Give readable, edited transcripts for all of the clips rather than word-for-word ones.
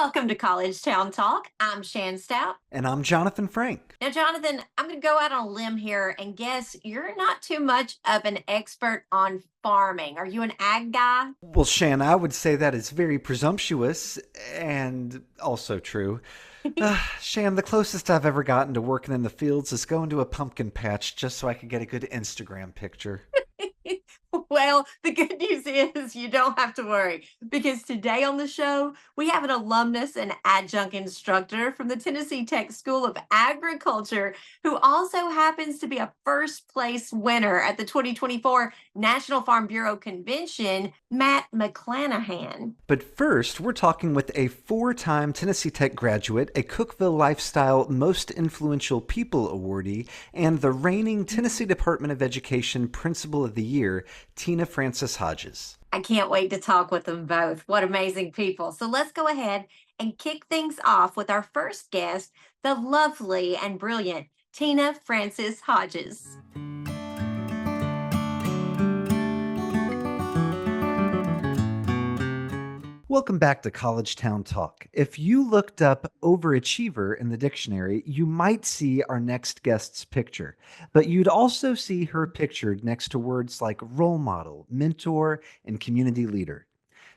Welcome to College Town Talk. I'm Shan Stout. And I'm Jonathan Frank. Now, Jonathan, I'm going to go out on a limb here and guess you're not too much of an expert on farming. Are you an ag guy? Well, Shan, I would say that is very presumptuous and also true. Shan, the closest I've ever gotten to working in the fields is going to a pumpkin patch just so I could get a good Instagram picture. Well, the good news is you don't have to worry because today on the show, we have an alumnus and adjunct instructor from the Tennessee Tech School of Agriculture who also happens to be a first place winner at the 2024 National Farm Bureau Convention, Matt McClanahan. But first, we're talking with a four-time Tennessee Tech graduate, a Cookeville Lifestyle Most Influential People awardee, and the reigning Tennessee Department of Education Principal of the Year, Tina Francis Hodges. I can't wait to talk with them both. What amazing people. So let's go ahead and kick things off with our first guest, the lovely and brilliant Tina Francis Hodges. Welcome back to College Town Talk. If you looked up overachiever in the dictionary, you might see our next guest's picture, but you'd also see her pictured next to words like role model, mentor, and community leader.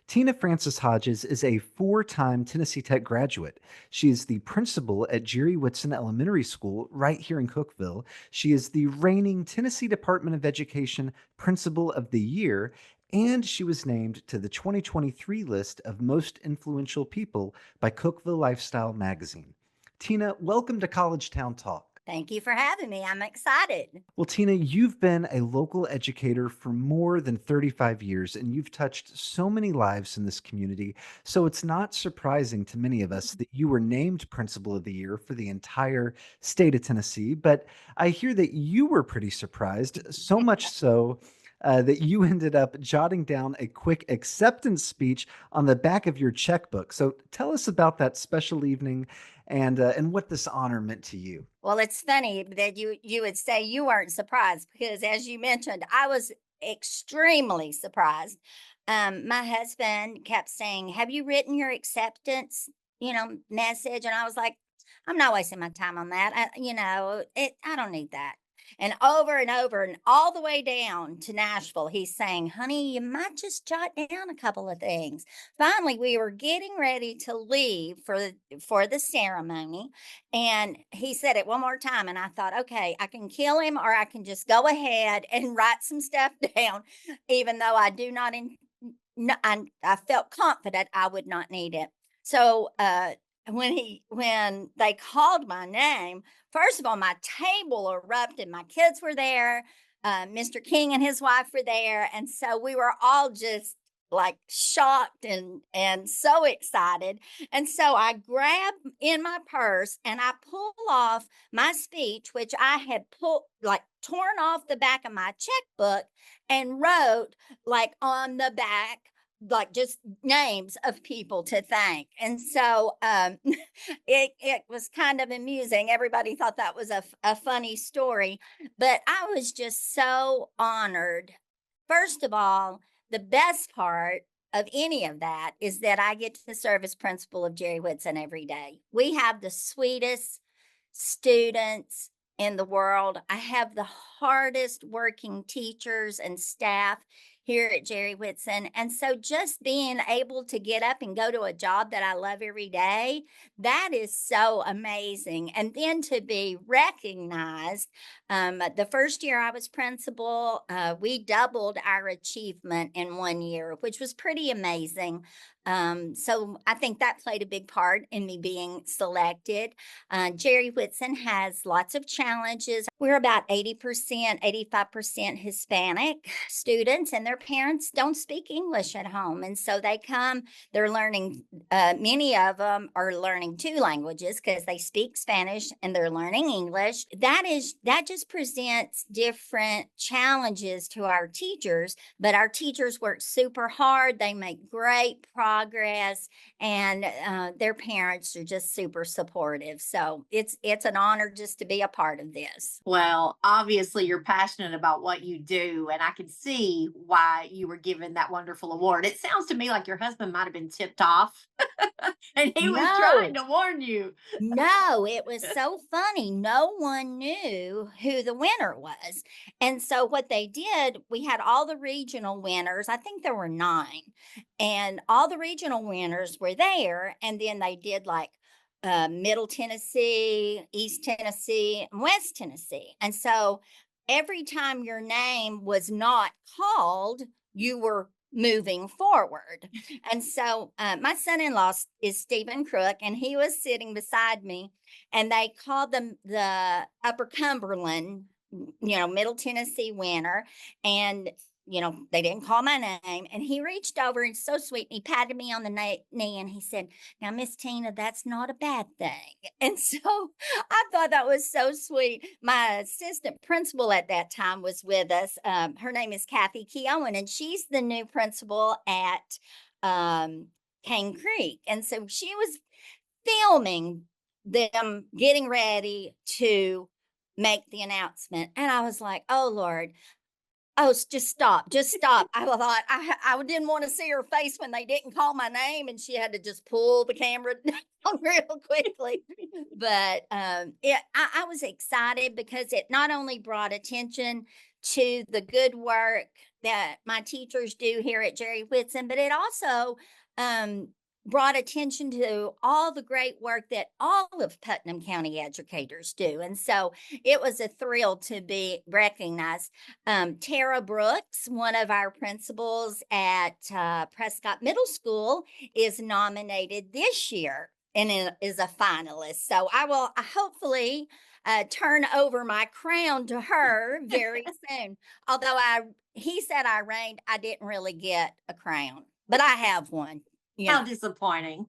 Tina Francis Hodges is a four-time Tennessee Tech graduate. She is the principal at Jerry Whitson Elementary School right here in Cookeville. She is the reigning Tennessee Department of Education Principal of the Year, and she was named to the 2023 list of Most Influential People by Cookeville Lifestyle magazine. Tina, welcome to College Town Talk. Thank you for having me. I'm excited. Well, Tina, you've been a local educator for more than 35 years, and you've touched so many lives in this community. So it's not surprising to many of us that you were named Principal of the Year for the entire state of Tennessee. But I hear that you were pretty surprised, so much so that you ended up jotting down a quick acceptance speech on the back of your checkbook. So tell us about that special evening and what this honor meant to you. Well, it's funny that you would say you weren't surprised because, as you mentioned, I was extremely surprised. My husband kept saying, "Have you written your acceptance, message?" And I was like, "I'm not wasting my time on that. I don't need that." And over and all the way down to Nashville, he's saying, "Honey, you might just jot down a couple of things." Finally, we were getting ready to leave for the ceremony, and he said it one more time, and I thought, okay, I can kill him, or I can just go ahead and write some stuff down, even though I do not. No, I felt confident I would not need it. So when they called my name, first of all, my table erupted. My kids were there. Mr. King and his wife were there, and so we were all just like shocked and so excited. And so I grabbed in my purse and I pull off my speech, which I had pulled like torn off the back of my checkbook and wrote like on the back like just names of people to thank. And so it was kind of amusing. Everybody thought that was a funny story, but I was just so honored. First of all, the best part of any of that is that I get to serve as principal of Jerry Whitson every day. We have the sweetest students in the world. I have the hardest working teachers and staff here at Jerry Whitson. And so just being able to get up and go to a job that I love every day, that is so amazing. And then to be recognized, the first year I was principal, we doubled our achievement in 1 year, which was pretty amazing. So I think that played a big part in me being selected. Jerry Whitson has lots of challenges. We're about 80%, 85% Hispanic students, and their parents don't speak English at home. And so they come, they're learning, many of them are learning two languages because they speak Spanish and they're learning English. That just presents different challenges to our teachers, but our teachers work super hard. They make great progress, and their parents are just super supportive. So it's an honor just to be a part of this. Well, obviously, you're passionate about what you do, and I can see why why you were given that wonderful award. It sounds to me like your husband might have been tipped off and he was trying No. to warn you. No, it was so funny. No one knew who the winner was. And so what they did, we had all the regional winners. I think there were 9. And all the regional winners were there. And then they did like Middle Tennessee, East Tennessee, and West Tennessee. And so every time your name was not called, you were moving forward. And so my son-in-law is Stephen Crook, and he was sitting beside me, and they called them the Upper Cumberland, Middle Tennessee winner. And they didn't call my name, and he reached over and so sweet, and he patted me on the knee, and he said, "Now, Miss Tina, that's not a bad thing." And so I thought that was so sweet. My assistant principal at that time was with us. Her name is Kathy Keowen, and she's the new principal at Cane Creek. And so she was filming them getting ready to make the announcement. And I was like, oh, Lord. Oh, just stop. I thought I didn't want to see her face when they didn't call my name, and she had to just pull the camera down real quickly. But I was excited because it not only brought attention to the good work that my teachers do here at Jerry Whitson, but it also brought attention to all the great work that all of Putnam County educators do. And so it was a thrill to be recognized. Tara Brooks, one of our principals at Prescott Middle School, is nominated this year and is a finalist. So I will hopefully turn over my crown to her very soon. Although he said I reigned, I didn't really get a crown, but I have one. How disappointing.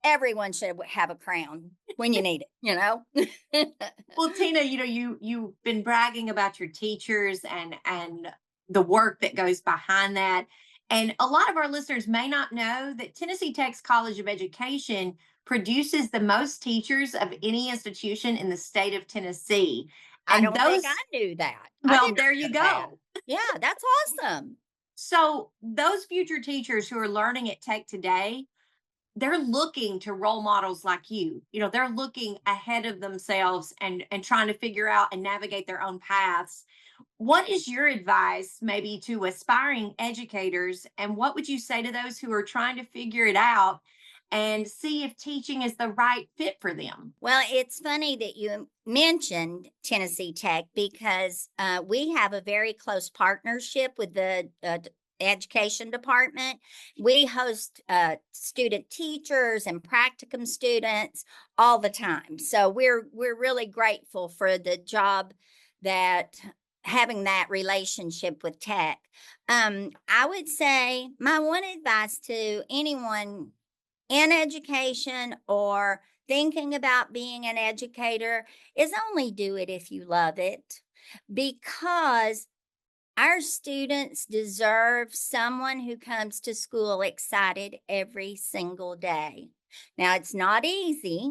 Everyone should have a crown when you need it, Well, Tina, you've been bragging about your teachers and the work that goes behind that. And a lot of our listeners may not know that Tennessee Tech's College of Education produces the most teachers of any institution in the state of Tennessee. And I don't think I knew that. Well, there you go. Yeah, that's awesome. So those future teachers who are learning at Tech today, they're looking to role models like you. They're looking ahead of themselves and trying to figure out and navigate their own paths. What is your advice maybe to aspiring educators, and what would you say to those who are trying to figure it out and see if teaching is the right fit for them? Well, it's funny that you mentioned Tennessee Tech because we have a very close partnership with the education department. We host student teachers and practicum students all the time. So we're really grateful for the job that having that relationship with Tech. I would say my one advice to anyone in education or thinking about being an educator is only do it if you love it, because our students deserve someone who comes to school excited every single day. Now, it's not easy.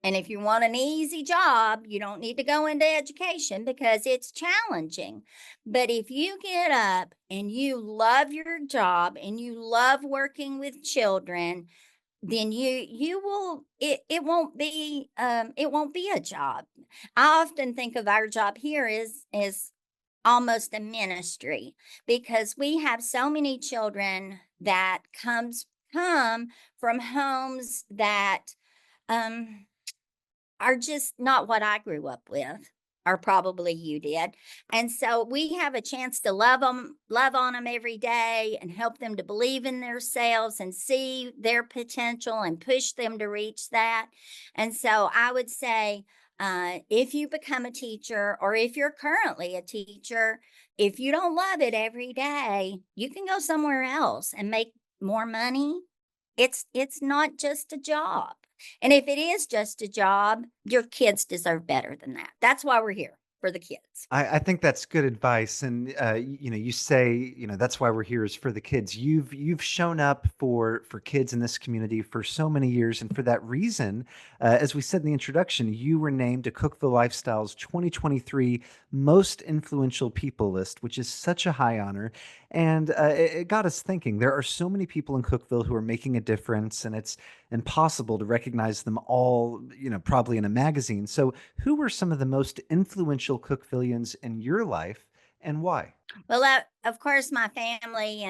And if you want an easy job, you don't need to go into education because it's challenging. But if you get up and you love your job and you love working with children, then you will it won't be a job. I often think of our job here as almost a ministry, because we have so many children that come from homes that are just not what I grew up with, or probably you did. And so we have a chance to love on them every day and help them to believe in themselves and see their potential and push them to reach that. And so I would say, if you become a teacher, or if you're currently a teacher, if you don't love it every day, you can go somewhere else and make more money. It's not just a job. And if it is just a job, your kids deserve better than that. That's why we're here. for the kids. I think that's good advice, and you say, that's why we're here is for the kids. You've shown up for kids in this community for so many years, and for that reason, as we said in the introduction, you were named to Cookeville Lifestyle's 2023 Most Influential People list, which is such a high honor. And it got us thinking. There are so many people in Cookeville who are making a difference, and it's impossible to recognize them all, probably in a magazine. So, who were some of the most influential Cookevillians in your life, and why? Well, of course, my family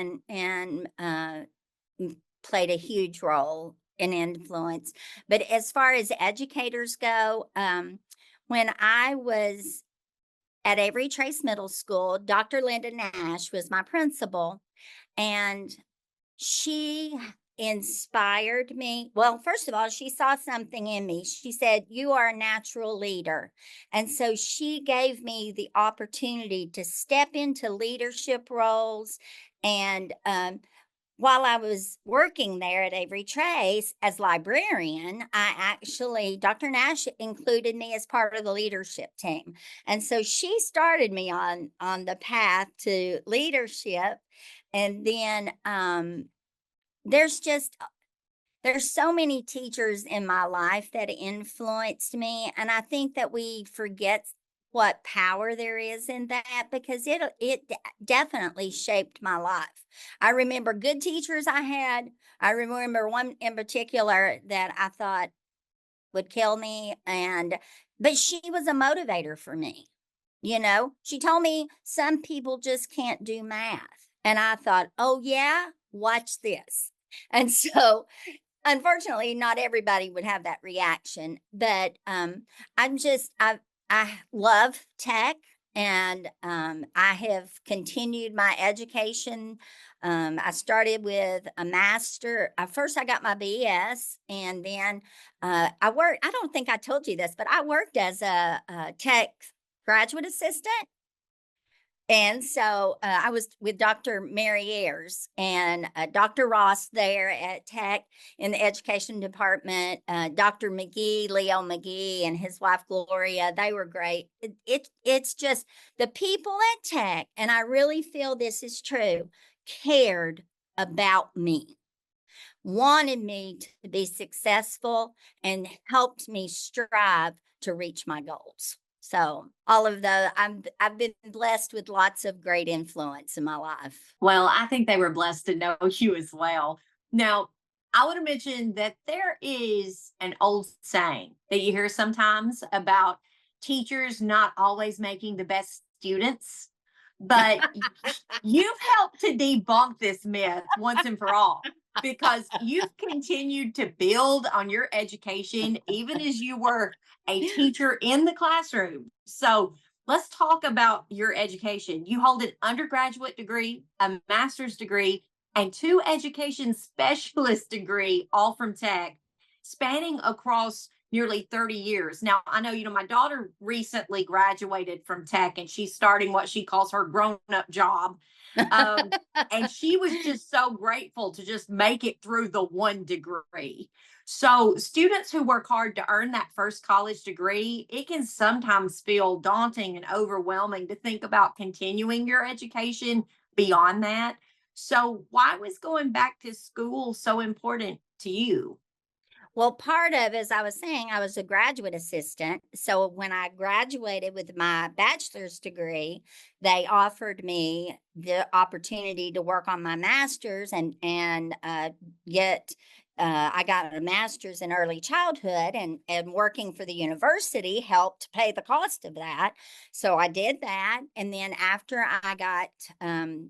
played a huge role in influence. But as far as educators go, when I was at Avery Trace Middle School, Dr. Linda Nash was my principal, and she inspired me. Well, first of all, she saw something in me. She said, "You are a natural leader." And so she gave me the opportunity to step into leadership roles. And while I was working there at Avery Trace as librarian, Dr. Nash included me as part of the leadership team. And so she started me on the path to leadership. And then there's just there's so many teachers in my life that influenced me, and I think that we forget what power there is in that, because it definitely shaped my life. I remember good teachers I had. I remember one in particular that I thought would kill me, but she was a motivator for me. She told me some people just can't do math. And I thought, oh, yeah, watch this. And so, unfortunately, not everybody would have that reaction. But I love tech, and I have continued my education. I started with a master. First, I got my BS, and then I worked. I don't think I told you this, but I worked as a tech graduate assistant. And so I was with Dr. Mary Ayers and Dr. Ross there at Tech in the education department, Dr. McGee, Leo McGee, and his wife Gloria. They were great. It's just the people at Tech, and I really feel this is true, cared about me, wanted me to be successful, and helped me strive to reach my goals. So I've been blessed with lots of great influence in my life. Well, I think they were blessed to know you as well. Now, I want to mention that there is an old saying that you hear sometimes about teachers not always making the best students, but you've helped to debunk this myth once and for all, because you've continued to build on your education even as you were a teacher in the classroom. So let's talk about your education. You hold an undergraduate degree, a master's degree, and two education specialist degree, all from Tech, spanning across nearly 30 years. Now, I know, my daughter recently graduated from Tech, and she's starting what she calls her grown-up job. Um, and she was just so grateful to just make it through the one degree. So, students who work hard to earn that first college degree, it can sometimes feel daunting and overwhelming to think about continuing your education beyond that. So, why was going back to school so important to you? Well, part of, as I was saying, I was a graduate assistant. So when I graduated with my bachelor's degree, they offered me the opportunity to work on my master's and get. I got a master's in early childhood, and working for the university helped pay the cost of that. So I did that, and then after I got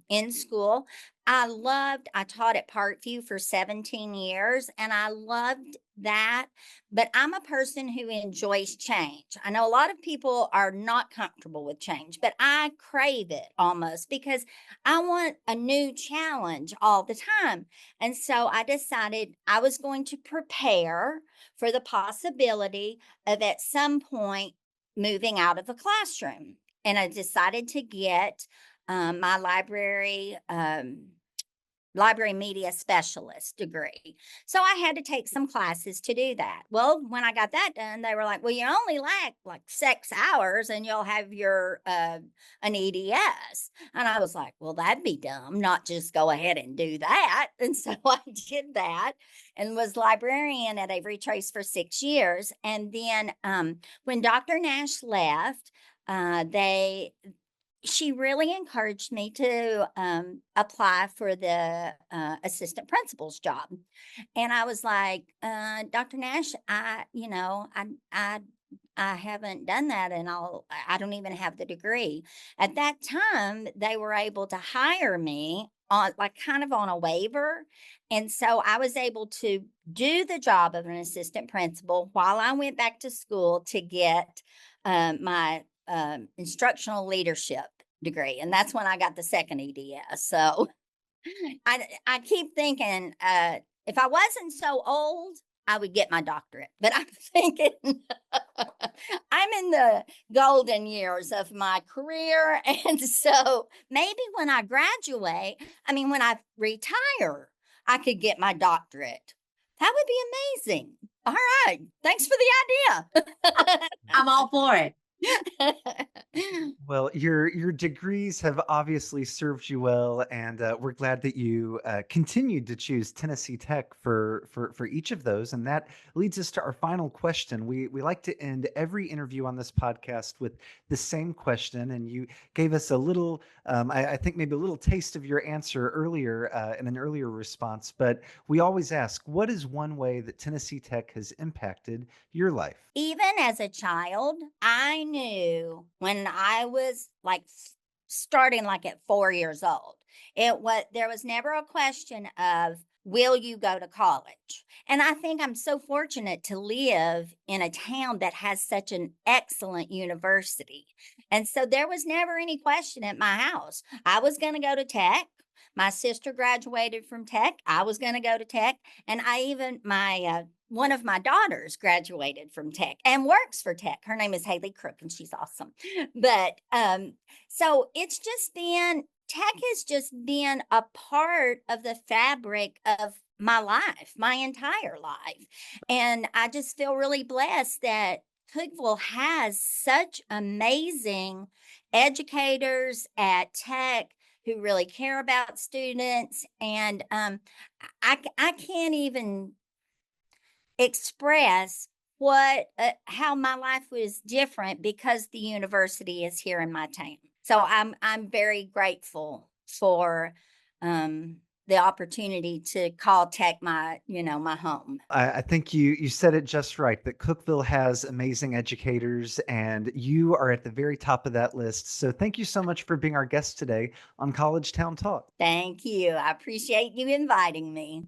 in school, I taught at Parkview for 17 years, and I loved that. But I'm a person who enjoys change. I know a lot of people are not comfortable with change, but I crave it almost, because I want a new challenge all the time. And so I decided I was going to prepare for the possibility of at some point moving out of the classroom. And I decided to get my library library media specialist degree. So I had to take some classes to do that. Well, when I got that done, they were like, well, you only lack like 6 hours and you'll have your an EDS. And I was like, well, that'd be dumb, not just go ahead and do that. And so I did that and was librarian at Avery Trace for 6 years. And then when Dr. Nash left, she really encouraged me to apply for the assistant principal's job. And I was like, Dr. Nash, I haven't done that, and I don't even have the degree. At that time, they were able to hire me on like kind of on a waiver. And so I was able to do the job of an assistant principal while I went back to school to get my instructional leadership degree. And that's when I got the second EDS. So I keep thinking if I wasn't so old, I would get my doctorate. But I'm thinking I'm in the golden years of my career. And so maybe when I when I retire, I could get my doctorate. That would be amazing. All right. Thanks for the idea. I'm all for it. Well, your degrees have obviously served you well, and we're glad that you continued to choose Tennessee Tech for each of those. And that leads us to our final question. We like to end every interview on this podcast with the same question, and you gave us a little, I think maybe a little taste of your answer earlier in an earlier response. But we always ask, what is one way that Tennessee Tech has impacted your life? Even as a child, I knew when I was like starting like at 4 years old, there was never a question of, will you go to college? And I think I'm so fortunate to live in a town that has such an excellent university. And so there was never any question at my house. I was going to go to Tech. My sister graduated from Tech. I was going to go to Tech. And one of my daughters graduated from Tech and works for Tech. Her name is Haley Crook, and she's awesome. But so Tech has just been a part of the fabric of my life, my entire life. And I just feel really blessed that Cookeville has such amazing educators at Tech who really care about students. And I can't even express how my life was different because the university is here in my town. So I'm very grateful for the opportunity to call Tech my home. I think you said it just right, that Cookeville has amazing educators, and you are at the very top of that list. So thank you so much for being our guest today on College Town Talk. Thank you. I appreciate you inviting me.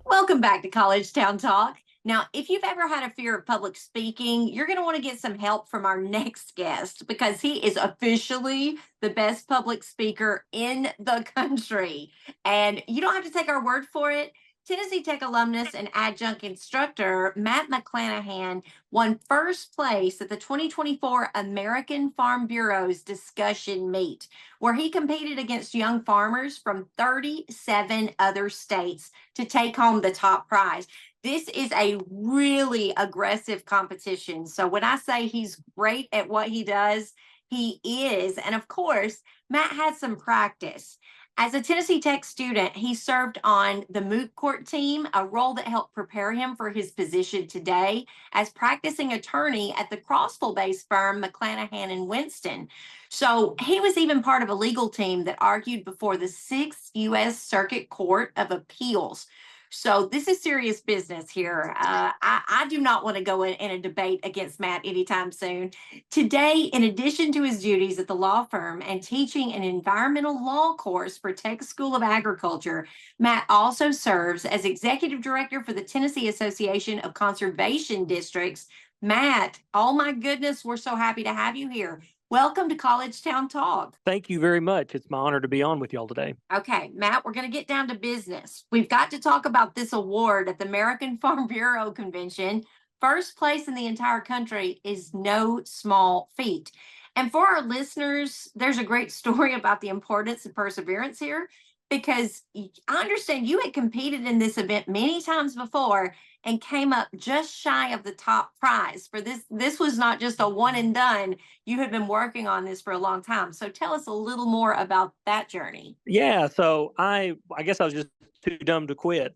Welcome back to College Town Talk. Now, if you've ever had a fear of public speaking, you're going to want to get some help from our next guest because he is officially the best public speaker in the country. And you don't have to take our word for it. Tennessee Tech alumnus and adjunct instructor Matt McClanahan won first place at the 2024 American Farm Bureau's discussion meet, where he competed against young farmers from 37 other states to take home the top prize. This is a really aggressive competition. So when I say he's great at what he does, he is. And of course, Matt had some practice. As a Tennessee Tech student, he served on the moot court team, a role that helped prepare him for his position today as practicing attorney at the Crossville-based firm McClanahan and Winston. So he was even part of a legal team that argued before the 6th U.S. Circuit Court of Appeals. So this is serious business here. I do not want to go in a debate against Matt anytime soon. Today, in addition to his duties at the law firm and teaching an environmental law course for Tech School of Agriculture, Matt also serves as executive director for the Tennessee Association of Conservation Districts. Matt, oh my goodness, we're so happy to have you here. Welcome to College Town Talk. Thank you very much. It's my honor to be on with y'all today. Okay, Matt, we're going to get down to business. We've got to talk about this award at the American Farm Bureau Convention. First place in the entire country is no small feat. And for our listeners, there's a great story about the importance of perseverance here because I understand you had competed in this event many times before and came up just shy of the top prize for this. This was not just a one and done. You had been working on this for a long time. So tell us a little more about that journey. Yeah, so I guess I was just too dumb to quit.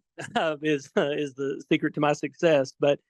Is the secret to my success. But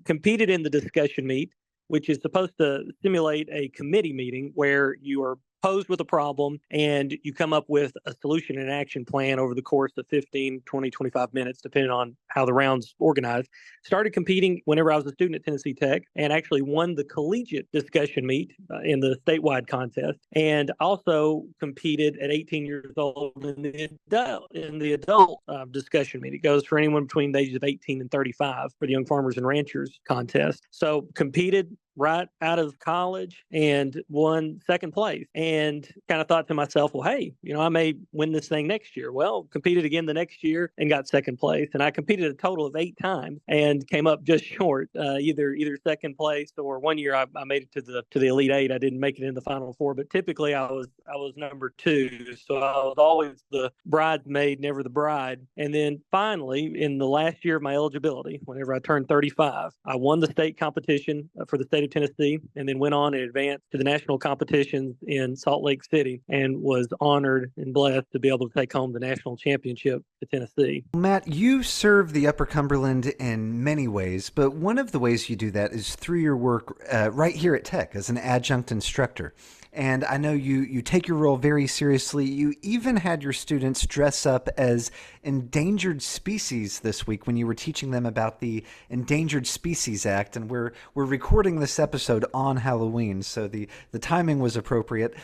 competed in the discussion meet, which is supposed to simulate a committee meeting where you are posed with a problem and you come up with a solution and action plan over the course of 15, 20, 25 minutes, depending on how the round's organized. Started competing whenever I was a student at Tennessee Tech and actually won the collegiate discussion meet in the statewide contest. And also competed at 18 years old in the adult discussion meet. It goes for anyone between the ages of 18 and 35 for the Young Farmers and Ranchers contest. So competed right out of college and won second place, and kind of thought to myself, well, hey, I may win this thing next year. Well, competed again the next year and got second place. And I competed a total of 8 times and came up just short, either second place, or one year I made it to the Elite Eight. I didn't make it in the Final Four, but typically I was number 2. So I was always the bridesmaid, never the bride. And then finally, in the last year of my eligibility, whenever I turned 35, I won the state competition for the state of Tennessee, and then went on and advanced to the national competitions in Salt Lake City, and was honored and blessed to be able to take home the national championship to Tennessee. Matt, you serve the Upper Cumberland in many ways, but one of the ways you do that is through your work right here at Tech as an adjunct instructor. And I know you take your role very seriously. You even had your students dress up as endangered species this week when you were teaching them about the Endangered Species Act. And we're recording this episode on Halloween, so the timing was appropriate.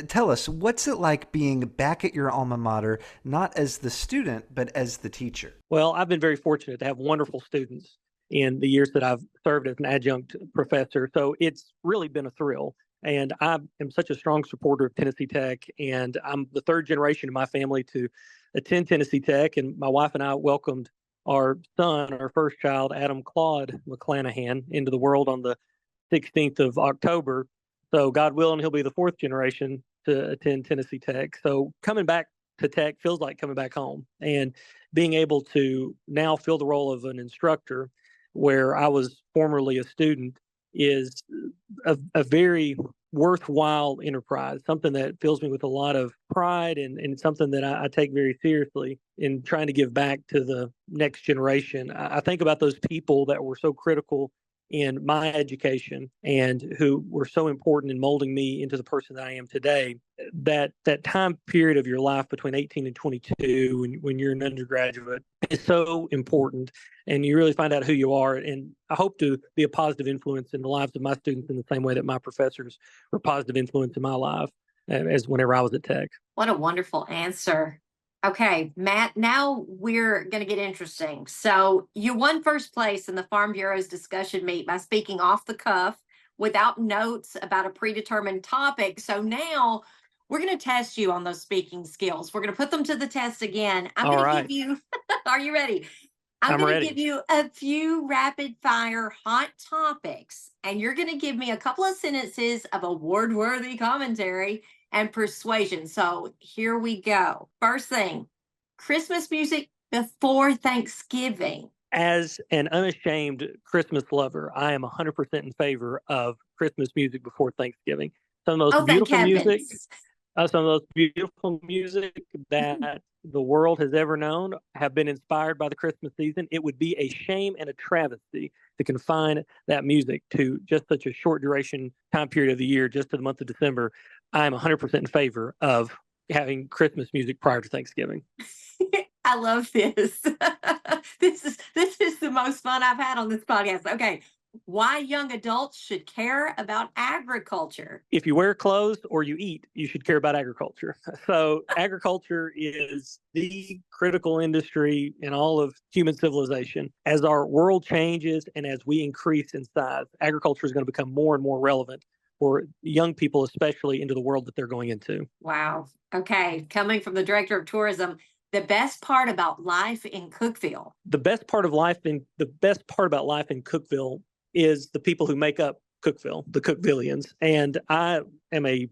Tell us, what's it like being back at your alma mater, not as the student, but as the teacher? Well, I've been very fortunate to have wonderful students in the years that I've served as an adjunct professor. So it's really been a thrill. And I am such a strong supporter of Tennessee Tech, and I'm the third generation in my family to attend Tennessee Tech. And my wife and I welcomed our son, our first child, Adam Claude McClanahan, into the world on the 16th of October. So God willing, he'll be the fourth generation to attend Tennessee Tech. So coming back to Tech feels like coming back home, and being able to now fill the role of an instructor where I was formerly a student is a very worthwhile enterprise, something that fills me with a lot of pride, and something that I take very seriously in trying to give back to the next generation. I think about those people that were so critical in my education and who were so important in molding me into the person that I am today. That time period of your life between 18 and 22 when you're an undergraduate is so important, and you really find out who you are. And I hope to be a positive influence in the lives of my students in the same way that my professors were positive influence in my life as whenever I was at Tech. What a wonderful answer. Okay, Matt, now we're going to get interesting. So you won first place in the Farm Bureau's discussion meet by speaking off the cuff without notes about a predetermined topic. So now we're going to test you on those speaking skills. We're going to put them to the test again. I'm going to give you, are you ready? I'm going to give you a few rapid fire hot topics, and you're going to give me a couple of sentences of award-worthy commentary and persuasion. So here we go. First thing, Christmas music before Thanksgiving. As an unashamed Christmas lover, I am 100% in favor of Christmas music before Thanksgiving. Some of those beautiful music, that the world has ever known have been inspired by the Christmas season. It would be a shame and a travesty to confine that music to just such a short duration time period of the year, just to the month of December. I'm 100% in favor of having Christmas music prior to Thanksgiving. I love this. This is the most fun I've had on this podcast. Okay. Why young adults should care about agriculture. If you wear clothes or you eat, you should care about agriculture. So agriculture is the critical industry in all of human civilization. As our world changes and as we increase in size, agriculture is going to become more and more relevant for young people, especially into the world that they're going into. Wow. Okay. Coming from the director of tourism, the best part about life in Cookeville. The best part about life in Cookeville is the people who make up Cookeville, the Cookvillians. And I am a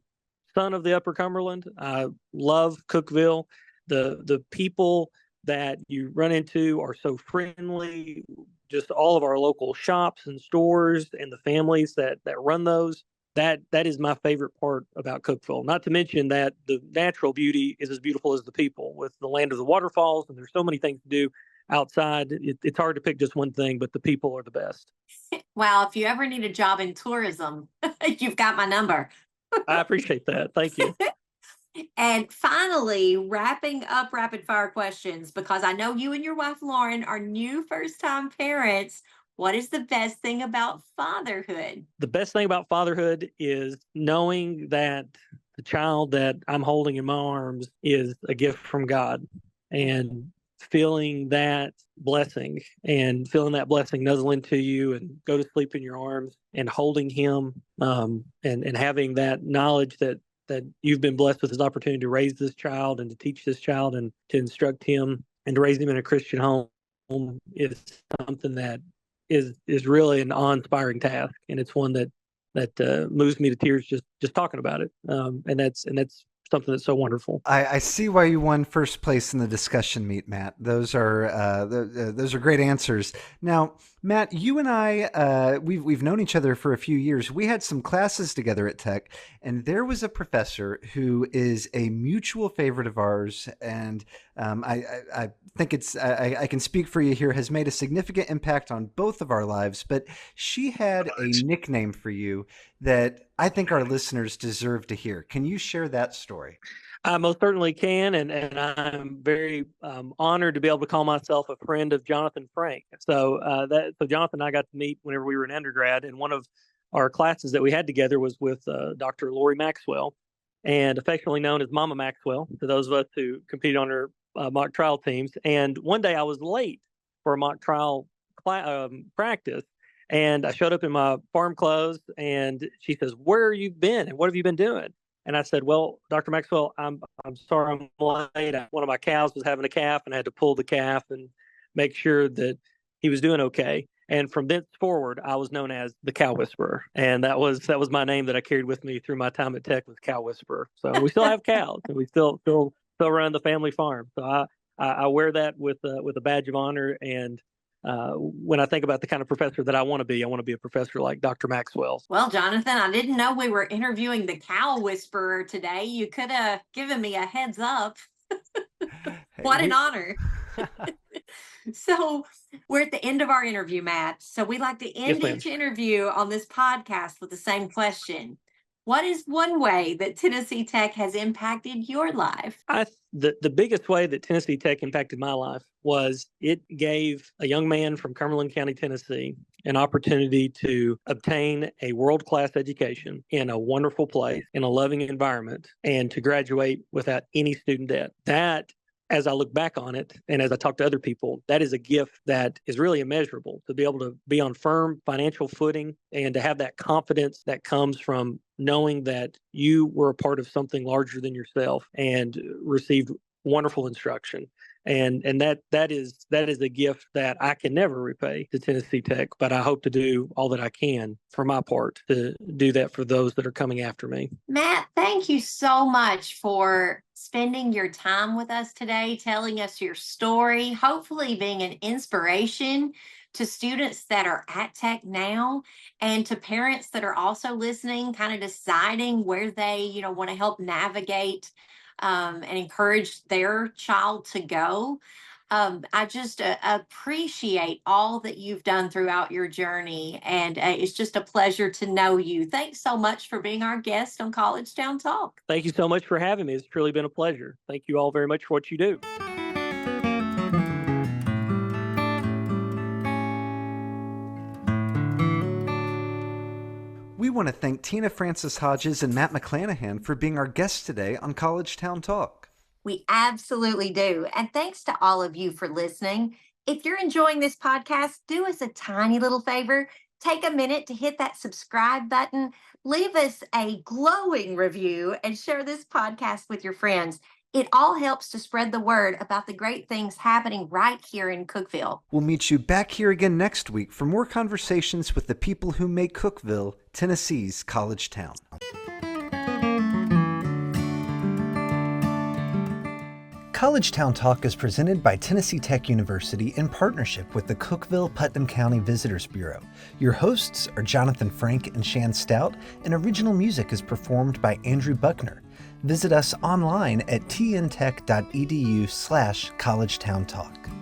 son of the Upper Cumberland. I love Cookeville. The people that you run into are so friendly. Just all of our local shops and stores and the families that run those. That is my favorite part about Cookeville. Not to mention that the natural beauty is as beautiful as the people, with the land of the waterfalls, and there's so many things to do outside. It's hard to pick just one thing, but the people are the best. Well, if you ever need a job in tourism, you've got my number. I appreciate that. Thank you. And finally, wrapping up rapid fire questions, because I know you and your wife, Lauren, are new first-time parents. What is the best thing about fatherhood? The best thing about fatherhood is knowing that the child that I'm holding in my arms is a gift from God, and feeling that blessing nuzzle into you and go to sleep in your arms, and holding him, and having that knowledge that you've been blessed with this opportunity to raise this child and to teach this child and to instruct him and to raise him in a Christian home is something that is really an awe-inspiring task, and it's one that moves me to tears just talking about it. And that's something that's so wonderful. I see why you won first place in the discussion meet, Matt. Those are great answers. Now, Matt, you and I, we've known each other for a few years. We had some classes together at Tech, and there was a professor who is a mutual favorite of ours, and I think I can speak for you here, has made a significant impact on both of our lives. But she had a nickname for you that I think our listeners deserve to hear. Can you share that story? I most certainly can, and I'm very honored to be able to call myself a friend of Jonathan Frank. So Jonathan and I got to meet whenever we were in undergrad, and one of our classes that we had together was with Dr. Lori Maxwell, and affectionately known as Mama Maxwell to those of us who competed on her mock trial teams. And one day I was late for a mock trial practice, and I showed up in my farm clothes, and she says, "Where have you been, and what have you been doing?" And I said, "Well, Dr. Maxwell, I'm sorry I'm late. One of my cows was having a calf, and I had to pull the calf and make sure that he was doing okay." And from thenceforward, I was known as the Cow Whisperer, and that was my name that I carried with me through my time at Tech, was Cow Whisperer. So we still have cows, and we still run the family farm. So I wear that with a badge of honor. And when I think about the kind of professor that I want to be a professor like Dr. Maxwell. Well, Jonathan, I didn't know we were interviewing the Cow Whisperer today. You could have given me a heads up. What an honor. So we're at the end of our interview, Matt. So we like to end each interview on this podcast with the same question. What is one way that Tennessee Tech has impacted your life? The biggest way that Tennessee Tech impacted my life was it gave a young man from Cumberland County, Tennessee, an opportunity to obtain a world-class education in a wonderful place, in a loving environment, and to graduate without any student debt. That, as I look back on it, and as I talk to other people, that is a gift that is really immeasurable, to be able to be on firm financial footing and to have that confidence that comes from knowing that you were a part of something larger than yourself and received wonderful instruction. And that is a gift that I can never repay to Tennessee Tech, but I hope to do all that I can for my part to do that for those that are coming after me. Matt, thank you so much for spending your time with us today, telling us your story, hopefully being an inspiration to students that are at Tech now, and to parents that are also listening, kind of deciding where they, want to help navigate and encourage their child to go. I just appreciate all that you've done throughout your journey, and it's just a pleasure to know you. Thanks so much for being our guest on College Town Talk. Thank you so much for having me. It's truly been a pleasure. Thank you all very much for what you do. We want to thank Tina Francis Hodges and Matt McClanahan for being our guests today on College Town Talk. We absolutely do. And thanks to all of you for listening. If you're enjoying this podcast, do us a tiny little favor. Take a minute to hit that subscribe button, leave us a glowing review, and share this podcast with your friends. It all helps to spread the word about the great things happening right here in Cookeville. We'll meet you back here again next week for more conversations with the people who make Cookeville, Tennessee's college town. College Town Talk is presented by Tennessee Tech University in partnership with the Cookeville-Putnam County Visitors Bureau. Your hosts are Jonathan Frank and Shan Stout, and original music is performed by Andrew Buckner. Visit us online at tntech.edu/collegetowntalk.